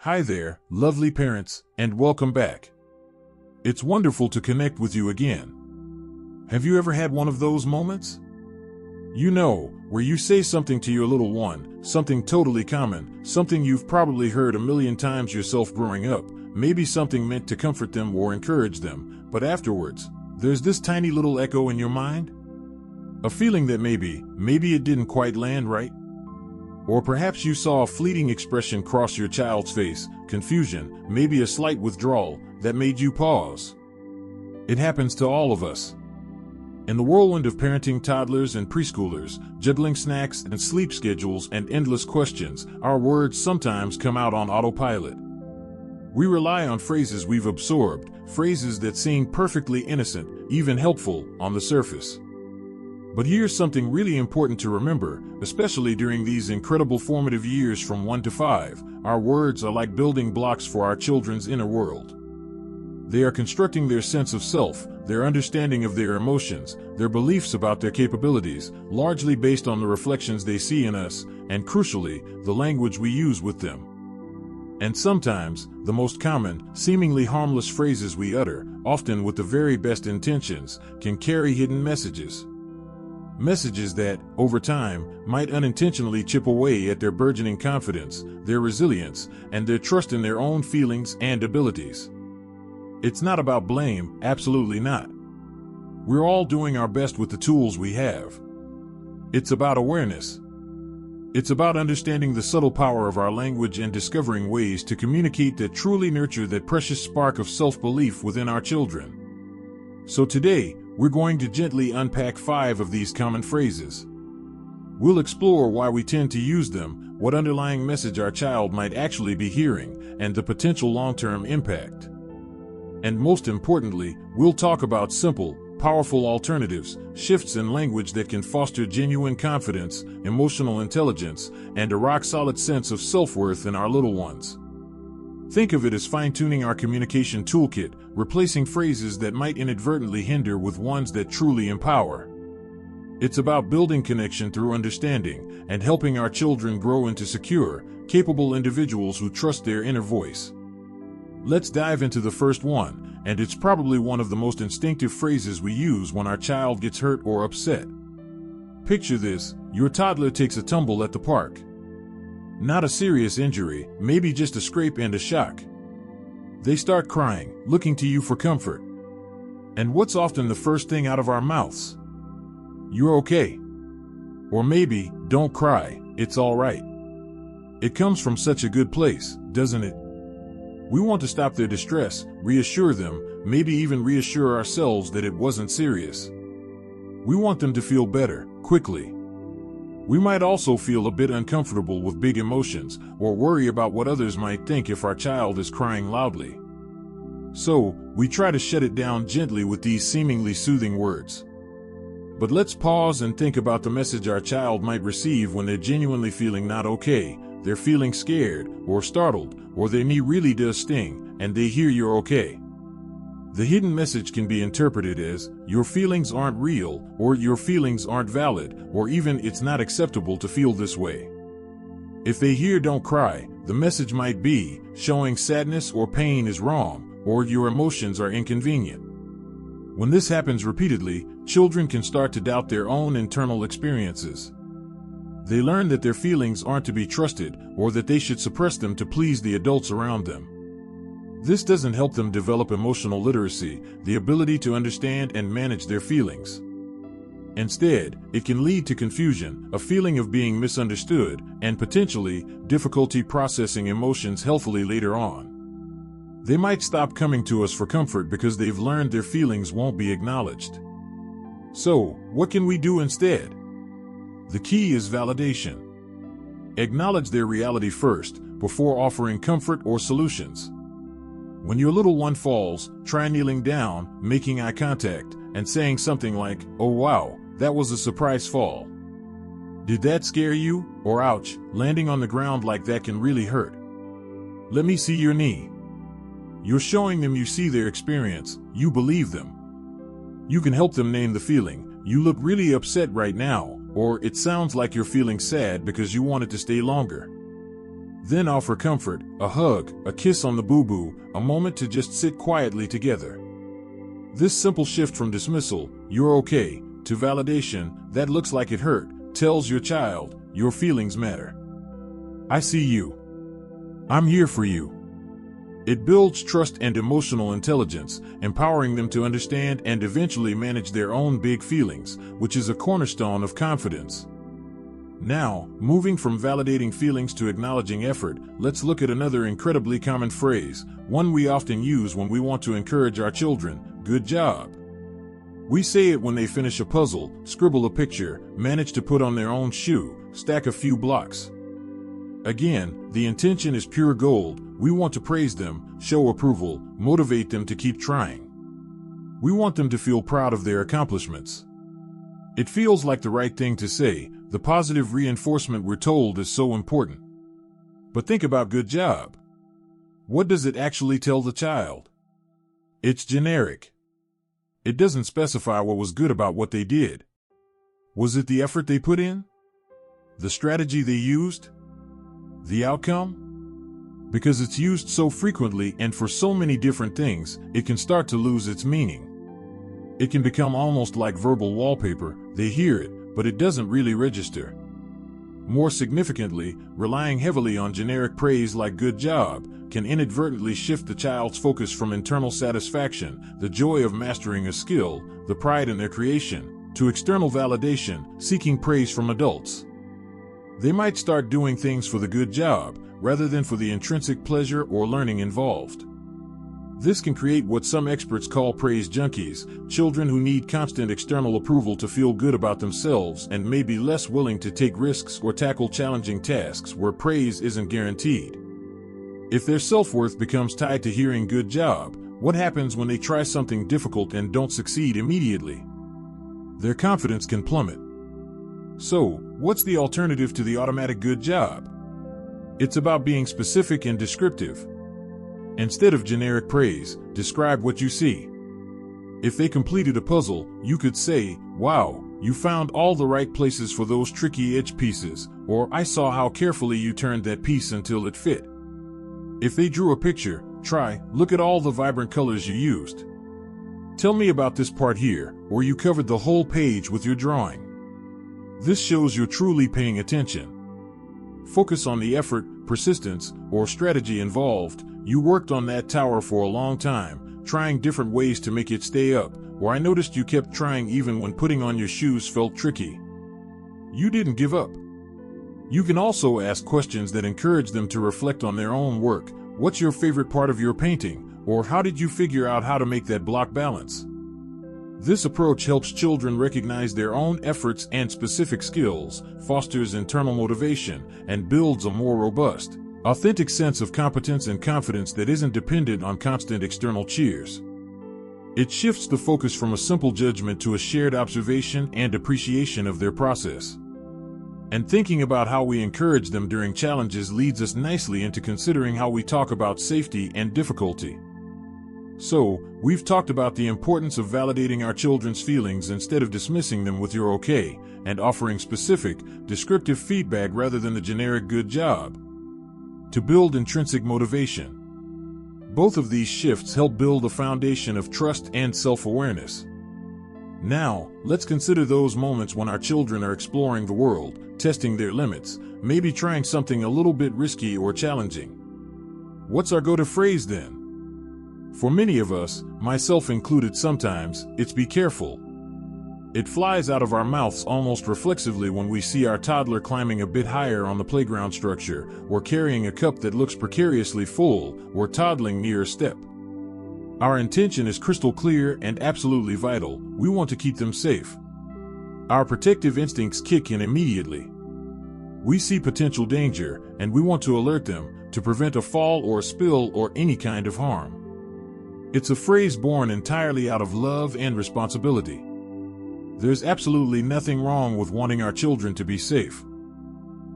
Hi there, lovely parents, and welcome back. It's wonderful to connect with you again. Have you ever had one of those moments? You know, where you say something to your little one, something totally common, something you've probably heard a million times yourself growing up, maybe something meant to comfort them or encourage them, but afterwards, there's this tiny little echo in your mind? A feeling that maybe it didn't quite land right? Or perhaps you saw a fleeting expression cross your child's face, confusion, maybe a slight withdrawal, that made you pause. It happens to all of us. In the whirlwind of parenting toddlers and preschoolers, juggling snacks and sleep schedules and endless questions, our words sometimes come out on autopilot. We rely on phrases we've absorbed, phrases that seem perfectly innocent, even helpful, on the surface. But here's something really important to remember, especially during these incredible formative years from 1 to 5, our words are like building blocks for our children's inner world. They are constructing their sense of self, their understanding of their emotions, their beliefs about their capabilities, largely based on the reflections they see in us, and crucially, the language we use with them. And sometimes, the most common, seemingly harmless phrases we utter, often with the very best intentions, can carry hidden messages. Messages that, over time, might unintentionally chip away at their burgeoning confidence, their resilience, and their trust in their own feelings and abilities. It's not about blame, absolutely not. We're all doing our best with the tools we have. It's about awareness. It's about understanding the subtle power of our language and discovering ways to communicate that truly nurture that precious spark of self-belief within our children. So today, we're going to gently unpack 5 of these common phrases. We'll explore why we tend to use them, what underlying message our child might actually be hearing, and the potential long-term impact. And most importantly, we'll talk about simple, powerful alternatives, shifts in language that can foster genuine confidence, emotional intelligence, and a rock-solid sense of self-worth in our little ones. Think of it as fine-tuning our communication toolkit, replacing phrases that might inadvertently hinder with ones that truly empower. It's about building connection through understanding and helping our children grow into secure, capable individuals who trust their inner voice. Let's dive into the first one, and it's probably one of the most instinctive phrases we use when our child gets hurt or upset. Picture this: your toddler takes a tumble at the park. Not a serious injury, maybe just a scrape and a shock. They start crying, looking to you for comfort. And what's often the first thing out of our mouths? You're okay. Or maybe, don't cry, it's all right. It comes from such a good place, doesn't it? We want to stop their distress, reassure them, maybe even reassure ourselves that it wasn't serious. We want them to feel better, quickly. We might also feel a bit uncomfortable with big emotions, or worry about what others might think if our child is crying loudly. So, we try to shut it down gently with these seemingly soothing words. But let's pause and think about the message our child might receive when they're genuinely feeling not okay, they're feeling scared, or startled, or their knee really does sting, and they hear you're okay. The hidden message can be interpreted as, your feelings aren't real, or your feelings aren't valid, or even it's not acceptable to feel this way. If they hear don't cry, the message might be, showing sadness or pain is wrong, or your emotions are inconvenient. When this happens repeatedly, children can start to doubt their own internal experiences. They learn that their feelings aren't to be trusted, or that they should suppress them to please the adults around them. This doesn't help them develop emotional literacy, the ability to understand and manage their feelings. Instead, it can lead to confusion, a feeling of being misunderstood, and potentially, difficulty processing emotions healthily later on. They might stop coming to us for comfort because they've learned their feelings won't be acknowledged. So, what can we do instead? The key is validation. Acknowledge their reality first, before offering comfort or solutions. When your little one falls, try kneeling down, making eye contact, and saying something like, "Oh wow, that was a surprise fall. Did that scare you?" Or "Ouch, landing on the ground like that can really hurt. Let me see your knee." You're showing them you see their experience, you believe them. You can help them name the feeling, "You look really upset right now," or "It sounds like you're feeling sad because you wanted to stay longer." Then offer comfort, a hug, a kiss on the boo-boo, a moment to just sit quietly together. This simple shift from dismissal, "You're okay," to validation, "That looks like it hurt," tells your child, "Your feelings matter. I see you. I'm here for you." It builds trust and emotional intelligence, empowering them to understand and eventually manage their own big feelings, which is a cornerstone of confidence. Now, moving from validating feelings to acknowledging effort, let's look at another incredibly common phrase, one we often use when we want to encourage our children: "Good job." We say it when they finish a puzzle, scribble a picture, manage to put on their own shoe, stack a few blocks. Again, the intention is pure gold. We want to praise them, show approval, motivate them to keep trying. We want them to feel proud of their accomplishments. It feels like the right thing to say. The positive reinforcement we're told is so important. But think about "good job." What does it actually tell the child? It's generic. It doesn't specify what was good about what they did. Was it the effort they put in? The strategy they used? The outcome? Because it's used so frequently and for so many different things, it can start to lose its meaning. It can become almost like verbal wallpaper. They hear it, but it doesn't really register. More significantly, relying heavily on generic praise like "good job" can inadvertently shift the child's focus from internal satisfaction, the joy of mastering a skill, the pride in their creation, to external validation, seeking praise from adults. They might start doing things for the "good job" rather than for the intrinsic pleasure or learning involved. This can create what some experts call praise junkies, children who need constant external approval to feel good about themselves and may be less willing to take risks or tackle challenging tasks where praise isn't guaranteed. If their self-worth becomes tied to hearing "good job," what happens when they try something difficult and don't succeed immediately? Their confidence can plummet. So, what's the alternative to the automatic "good job"? It's about being specific and descriptive. Instead of generic praise, describe what you see. If they completed a puzzle, you could say, "Wow, you found all the right places for those tricky edge pieces," or "I saw how carefully you turned that piece until it fit." If they drew a picture, try, "Look at all the vibrant colors you used. Tell me about this part here," or "You covered the whole page with your drawing." This shows you're truly paying attention. Focus on the effort, persistence, or strategy involved. "You worked on that tower for a long time, trying different ways to make it stay up," or "I noticed you kept trying even when putting on your shoes felt tricky." You didn't give up. You can also ask questions that encourage them to reflect on their own work. "What's your favorite part of your painting?" Or "How did you figure out how to make that block balance?" This approach helps children recognize their own efforts and specific skills, fosters internal motivation, and builds a more robust, authentic sense of competence and confidence that isn't dependent on constant external cheers. It shifts the focus from a simple judgment to a shared observation and appreciation of their process. And thinking about how we encourage them during challenges leads us nicely into considering how we talk about safety and difficulty. So, we've talked about the importance of validating our children's feelings instead of dismissing them with "you're okay," and offering specific, descriptive feedback rather than the generic "good job," to build intrinsic motivation. Both of these shifts help build a foundation of trust and self-awareness. Now, let's consider those moments when our children are exploring the world, testing their limits, maybe trying something a little bit risky or challenging. What's our go-to phrase then? For many of us, myself included sometimes, it's "be careful." It flies out of our mouths almost reflexively when we see our toddler climbing a bit higher on the playground structure, or carrying a cup that looks precariously full, or toddling near a step. Our intention is crystal clear and absolutely vital. We want to keep them safe. Our protective instincts kick in immediately. We see potential danger, and we want to alert them, to prevent a fall or a spill or any kind of harm. It's a phrase born entirely out of love and responsibility. There's absolutely nothing wrong with wanting our children to be safe.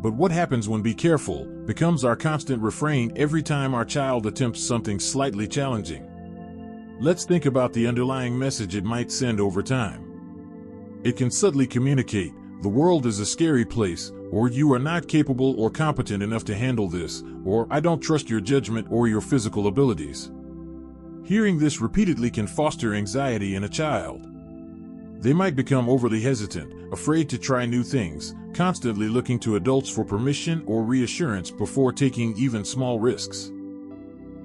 But what happens when "be careful" becomes our constant refrain every time our child attempts something slightly challenging? Let's think about the underlying message it might send over time. It can subtly communicate, "The world is a scary place. or "You are not capable or competent enough to handle this," or "I don't trust your judgment or your physical abilities." Hearing this repeatedly can foster anxiety in a child. They might become overly hesitant, afraid to try new things, constantly looking to adults for permission or reassurance before taking even small risks.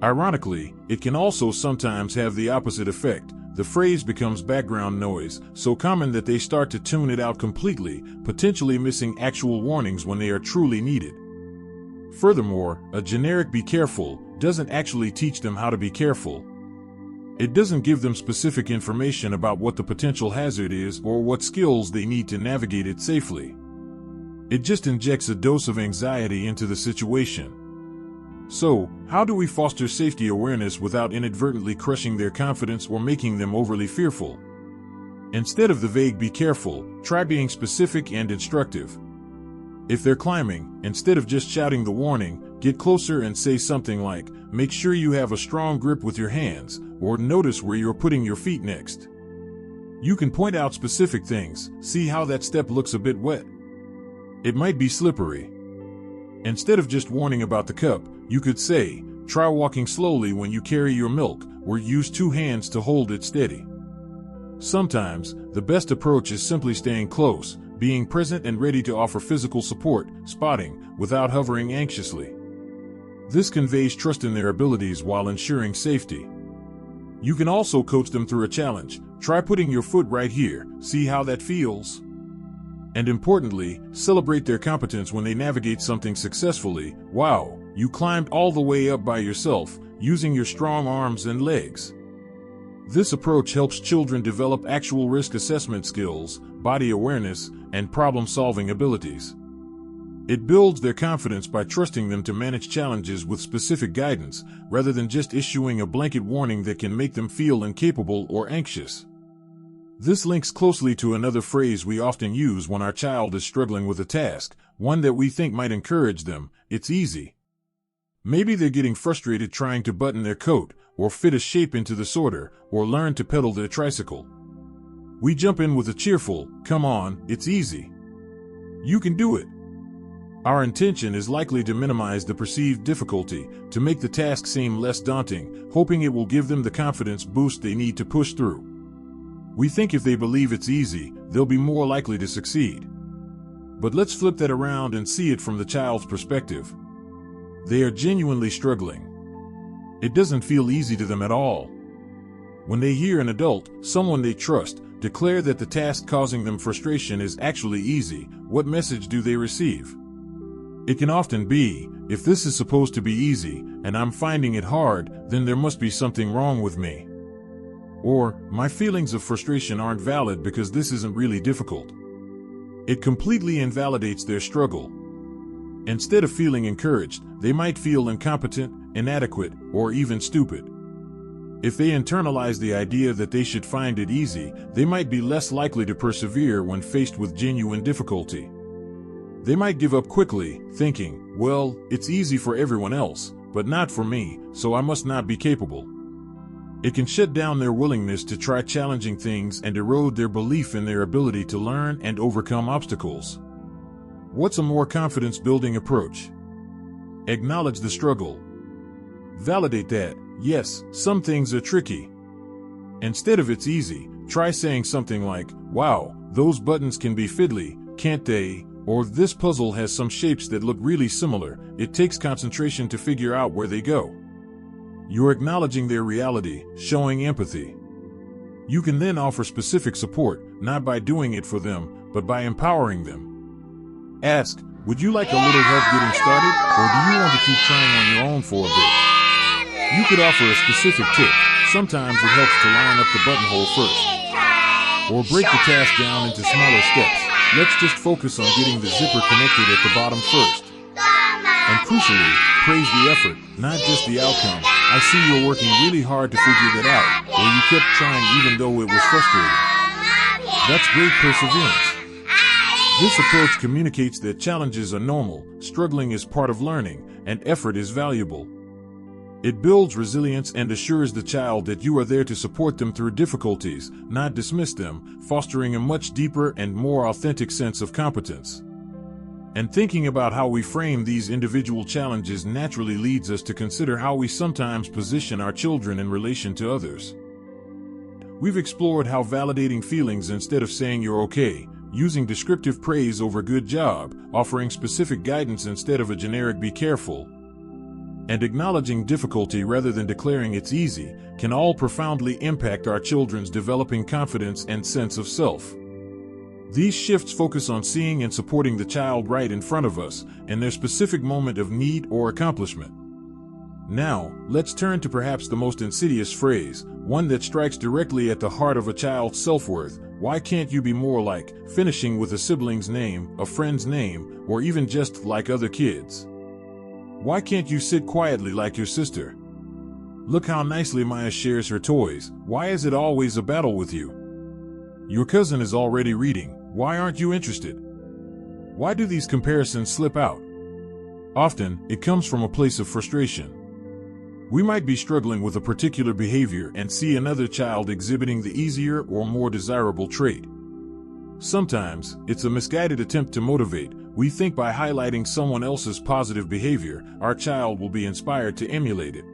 Ironically, it can also sometimes have the opposite effect. The phrase becomes background noise, so common that they start to tune it out completely, potentially missing actual warnings when they are truly needed. Furthermore, a generic "be careful" doesn't actually teach them how to be careful. It doesn't give them specific information about what the potential hazard is or what skills they need to navigate it safely. It just injects a dose of anxiety into the situation. So, how do we foster safety awareness without inadvertently crushing their confidence or making them overly fearful? Instead of the vague "be careful," try being specific and instructive. If they're climbing, instead of just shouting the warning, get closer and say something like, "Make sure you have a strong grip with your hands," or "Notice where you're putting your feet next." You can point out specific things. "See how that step looks a bit wet? It might be slippery." Instead of just warning about the cup, you could say, "Try walking slowly when you carry your milk," or "Use 2 hands to hold it steady." Sometimes, the best approach is simply staying close, being present and ready to offer physical support, spotting, without hovering anxiously. This conveys trust in their abilities while ensuring safety. You can also coach them through a challenge. "Try putting your foot right here, see how that feels?" And importantly, celebrate their competence when they navigate something successfully. "Wow, you climbed all the way up by yourself, using your strong arms and legs." This approach helps children develop actual risk assessment skills, body awareness, and problem-solving abilities. It builds their confidence by trusting them to manage challenges with specific guidance, rather than just issuing a blanket warning that can make them feel incapable or anxious. This links closely to another phrase we often use when our child is struggling with a task, one that we think might encourage them: "It's easy." Maybe they're getting frustrated trying to button their coat, or fit a shape into the sorter, or learn to pedal their tricycle. We jump in with a cheerful, "Come on, it's easy. You can do it." Our intention is likely to minimize the perceived difficulty, to make the task seem less daunting, hoping it will give them the confidence boost they need to push through. We think if they believe it's easy, they'll be more likely to succeed. But let's flip that around and see it from the child's perspective. They are genuinely struggling. It doesn't feel easy to them at all. When they hear an adult, someone they trust, declare that the task causing them frustration is actually easy, what message do they receive? It can often be, "If this is supposed to be easy, and I'm finding it hard, then there must be something wrong with me." Or, "My feelings of frustration aren't valid because this isn't really difficult." It completely invalidates their struggle. Instead of feeling encouraged, they might feel incompetent, inadequate, or even stupid. If they internalize the idea that they should find it easy, they might be less likely to persevere when faced with genuine difficulty. They might give up quickly, thinking, "Well, it's easy for everyone else, but not for me, so I must not be capable." It can shut down their willingness to try challenging things and erode their belief in their ability to learn and overcome obstacles. What's a more confidence-building approach? Acknowledge the struggle. Validate that, yes, some things are tricky. Instead of "It's easy," try saying something like, "Wow, those buttons can be fiddly, can't they?" Or, "This puzzle has some shapes that look really similar. It takes concentration to figure out where they go." You're acknowledging their reality, showing empathy. You can then offer specific support, not by doing it for them, but by empowering them. Ask, "Would you like a little help getting started, or do you want to keep trying on your own for a bit?" You could offer a specific tip. Sometimes it helps to line up the buttonhole first. Or break the task down into smaller steps. Let's just focus on getting the zipper connected at the bottom first. And crucially, praise the effort, not just the outcome. "I see you're working really hard to figure that out," or "You kept trying even though it was frustrating." That's great perseverance. This approach communicates that challenges are normal, struggling is part of learning, and effort is valuable. It builds resilience and assures the child that you are there to support them through difficulties, not dismiss them, fostering a much deeper and more authentic sense of competence. And thinking about how we frame these individual challenges naturally leads us to consider how we sometimes position our children in relation to others. We've explored how validating feelings instead of saying you're okay, using descriptive praise over good job, offering specific guidance instead of a generic be careful, and acknowledging difficulty rather than declaring it's easy, can all profoundly impact our children's developing confidence and sense of self. These shifts focus on seeing and supporting the child right in front of us in their specific moment of need or accomplishment. Now, let's turn to perhaps the most insidious phrase, one that strikes directly at the heart of a child's self-worth. Why can't you be more like, finishing with a sibling's name, a friend's name, or even just like other kids? Why can't you sit quietly like your sister? Look how nicely Maya shares her toys. Why is it always a battle with you? Your cousin is already reading. Why aren't you interested? Why do these comparisons slip out? Often, it comes from a place of frustration. We might be struggling with a particular behavior and see another child exhibiting the easier or more desirable trait. Sometimes, it's a misguided attempt to motivate. We think by highlighting someone else's positive behavior, our child will be inspired to emulate it.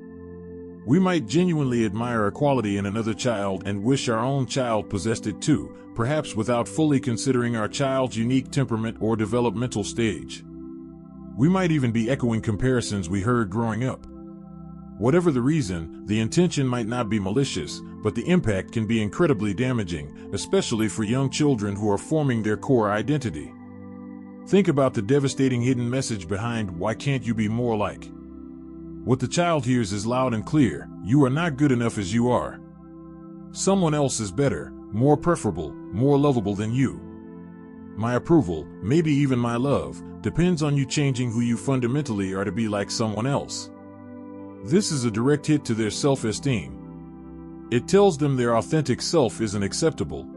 We might genuinely admire a quality in another child and wish our own child possessed it too, perhaps without fully considering our child's unique temperament or developmental stage. We might even be echoing comparisons we heard growing up. Whatever the reason, the intention might not be malicious, but the impact can be incredibly damaging, especially for young children who are forming their core identity. Think about the devastating hidden message behind "Why can't you be more like?" What the child hears is loud and clear: you are not good enough as you are. Someone else is better, more preferable, more lovable than you. My approval, maybe even my love, depends on you changing who you fundamentally are to be like someone else. This is a direct hit to their self-esteem. It tells them their authentic self isn't acceptable.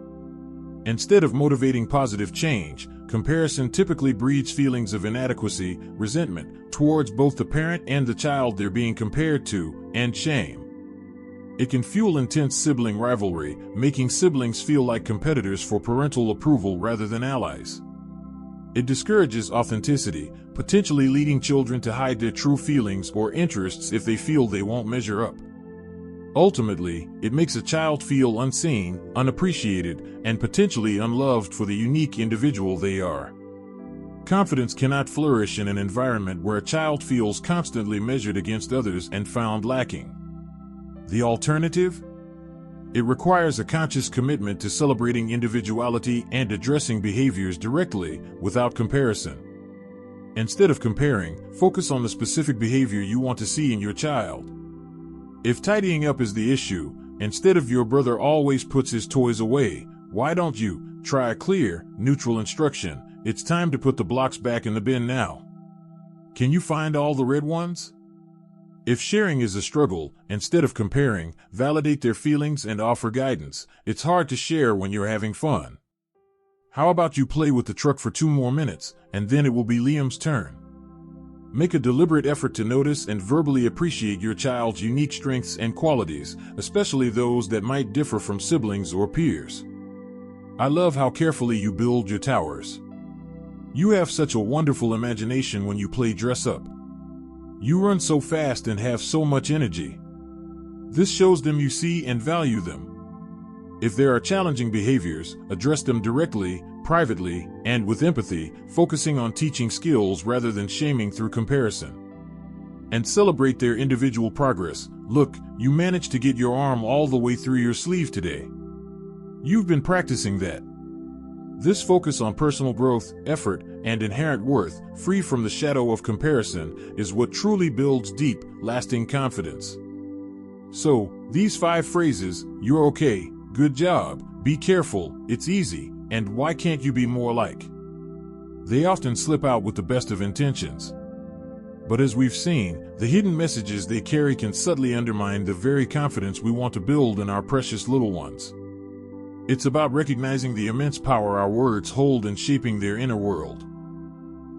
Instead of motivating positive change, comparison typically breeds feelings of inadequacy, resentment towards both the parent and the child they're being compared to, and shame. It can fuel intense sibling rivalry, making siblings feel like competitors for parental approval rather than allies. It discourages authenticity, potentially leading children to hide their true feelings or interests if they feel they won't measure up. Ultimately, it makes a child feel unseen, unappreciated, and potentially unloved for the unique individual they are. Confidence cannot flourish in an environment where a child feels constantly measured against others and found lacking. The alternative? It requires a conscious commitment to celebrating individuality and addressing behaviors directly, without comparison. Instead of comparing, focus on the specific behavior you want to see in your child. If tidying up is the issue, instead of "your brother always puts his toys away, why don't you?" try a clear, neutral instruction: "It's time to put the blocks back in the bin now. Can you find all the red ones?" If sharing is a struggle, instead of comparing, validate their feelings and offer guidance. It's hard to share when you're having fun. How about you play with the truck for 2 more minutes, and then it will be Liam's turn? Make a deliberate effort to notice and verbally appreciate your child's unique strengths and qualities, especially those that might differ from siblings or peers. I love how carefully you build your towers. You have such a wonderful imagination when you play dress up. You run so fast and have so much energy. This shows them you see and value them. If there are challenging behaviors, address them directly, privately, and with empathy, focusing on teaching skills rather than shaming through comparison. And celebrate their individual progress. "Look, you managed to get your arm all the way through your sleeve today. You've been practicing that." This focus on personal growth, effort, and inherent worth, free from the shadow of comparison, is what truly builds deep, lasting confidence. So, these 5 phrases: "You're okay," "Good job," "Be careful," "It's easy," and "Why can't you be more like?" they often slip out with the best of intentions. But as we've seen, the hidden messages they carry can subtly undermine the very confidence we want to build in our precious little ones. It's about recognizing the immense power our words hold in shaping their inner world.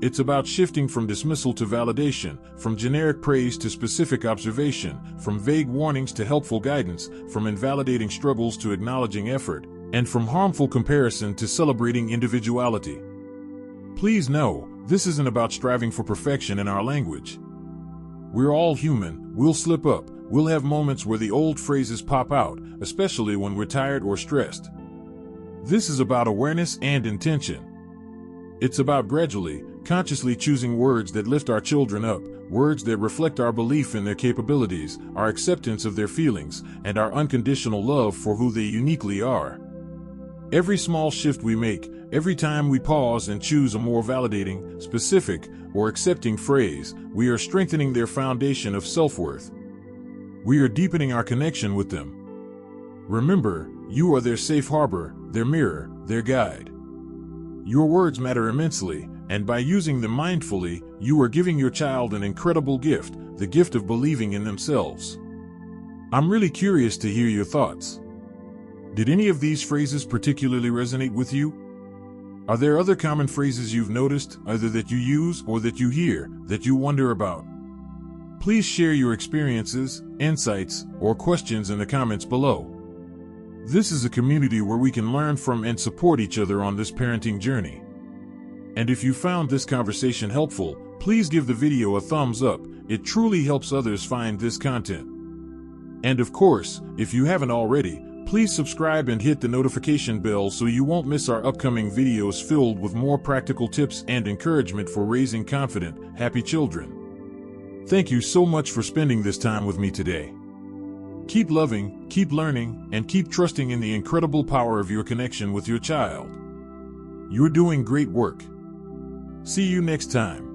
It's about shifting from dismissal to validation, from generic praise to specific observation, from vague warnings to helpful guidance, from invalidating struggles to acknowledging effort, and from harmful comparison to celebrating individuality. Please know, This isn't about striving for perfection in our language. We're all human, we'll slip up, we'll have moments where the old phrases pop out, especially when we're tired or stressed. This is about awareness and intention. It's about gradually, consciously choosing words that lift our children up, words that reflect our belief in their capabilities, our acceptance of their feelings, and our unconditional love for who they uniquely are. Every small shift we make, every time we pause and choose a more validating, specific, or accepting phrase, we are strengthening their foundation of self-worth. We are deepening our connection with them. Remember, you are their safe harbor, their mirror, their guide. Your words matter immensely, and by using them mindfully, you are giving your child an incredible gift, the gift of believing in themselves. I'm really curious to hear your thoughts. Did any of these phrases particularly resonate with you? Are there other common phrases you've noticed, either that you use or that you hear, that you wonder about? Please share your experiences, insights, or questions in the comments below. This is a community where we can learn from and support each other on this parenting journey. And if you found this conversation helpful, please give the video a thumbs up. It truly helps others find this content. And of course, if you haven't already, please subscribe and hit the notification bell so you won't miss our upcoming videos filled with more practical tips and encouragement for raising confident, happy children. Thank you so much for spending this time with me today. Keep loving, keep learning, and keep trusting in the incredible power of your connection with your child. You're doing great work. See you next time.